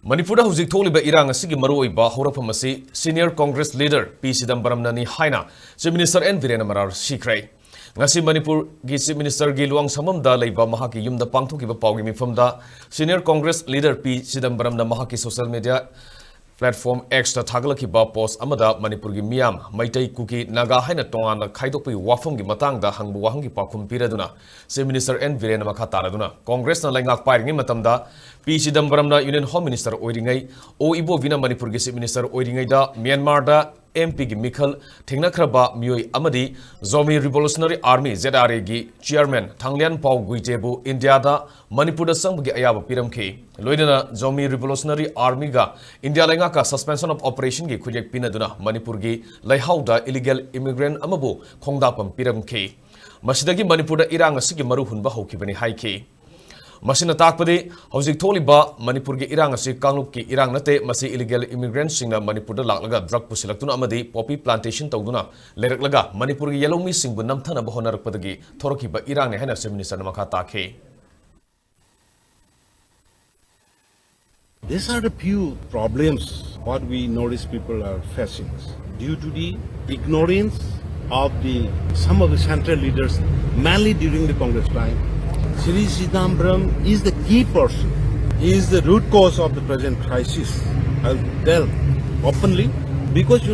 Manipur houjik thokliba erang asigi maru oiba horapam asi Senior Congress Leader P Chidambaram nani haina Chief Minister N Biren maral sikhre. Ngasi Manipur gi Chief Minister gi luang samamda leiba mahaki yumda pangthokiba pawgi mifamda Senior Congress Leader P Chidambaram na mahaki social media platform X ta thagalakiba post amada Manipur gi miyam maitai kuki naga haina tongana khaidokpi wafam gi matangda hangbu wahangi pakhum piraduna Chief Minister N Biren makha taraduna Congress na laingak pairingi matamda P Chidambaram na Union Home Minister Oiringei o ibo vina Manipur gi Chief Minister Oiringei da Myanmar da MP gi Imphal thengna khraba mioi amadi Zomi Revolutionary Army ZRA gi Chairman Thanglian Pau Guijebu India da Manipur da sangbu gi ayaba piramkhi loidana Zomi Revolutionary Army ga India lainga ka suspension of operation gi khujek pinaduna Manipur gi laihau da illegal immigrant amabu khongdapam piramkhi masidagi Manipur da irang asigi maru hunba hokibani haiki Masina takpade houjik thokliba Manipur gi irang asi kangluk ki irang nate masi illegal immigrants singna Manipur da laklaga drug pusilaktuna amadi poppy plantation tawduna leraklaga Manipur gi yellow mi singbu namthana bohonarakpadagi thorokiba irang ne hena Chief Minister namakha takhe. These are the few problems what we notice people are facing due to the ignorance of some of the central leaders, mainly during the Congress time. Sri Chidambaram is the key person. He is the root cause of the present crisis. I'll tell openly because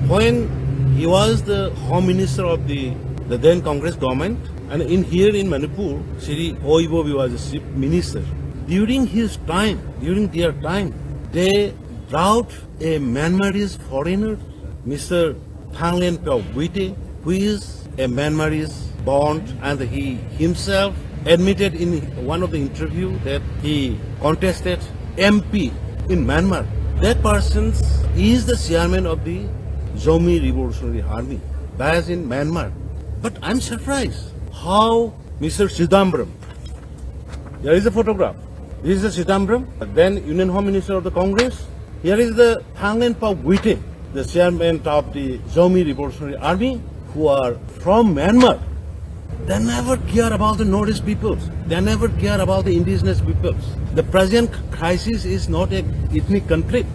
when he was the Home Minister of the then Congress government, and here in Manipur, Sri Oibobi was the Chief Minister. During their time, they brought a Myanmarese foreigner, Mr. Thanglen Pao Guite, who is a Myanmarese born, and he himself admitted in one of the interview that he contested MP in Myanmar. That person is the chairman of the Zomi Revolutionary Army based in Myanmar. But I'm surprised how Mr. Chidambaram, there is a photograph. This is the Chidambaram, then Union Home Minister of the Congress. Here is the Thanglen Pao Guite, the chairman of the Zomi Revolutionary Army, who are from Myanmar. They never care about the Northeast peoples. They never care about the indigenous peoples. The present crisis is not an ethnic conflict.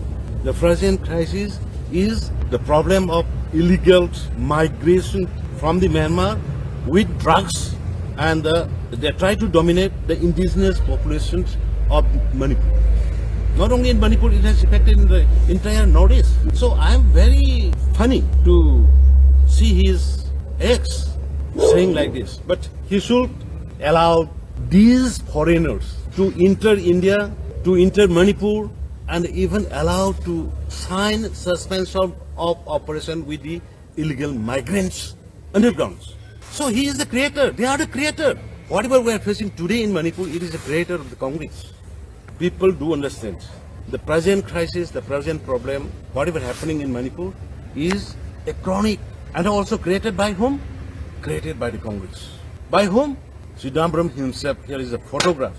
The present crisis is the problem of illegal migration from the Myanmar with drugs, and they try to dominate the indigenous populations of Manipur. Not only in Manipur, it has affected in the entire Northeast. So I am very funny to see his ex saying like this, but he should allow these foreigners to enter India, to enter Manipur, and even allow to sign suspension of operation with the illegal migrants undergrounds. So he is the creator. They are the creator. Whatever we are facing today in Manipur, it is the creator of the Congress. People do understand the present crisis, the present problem, whatever happening in Manipur is a chronic, and also created by whom? Created by the Congress. By whom? Chidambaram himself. Here is a photograph.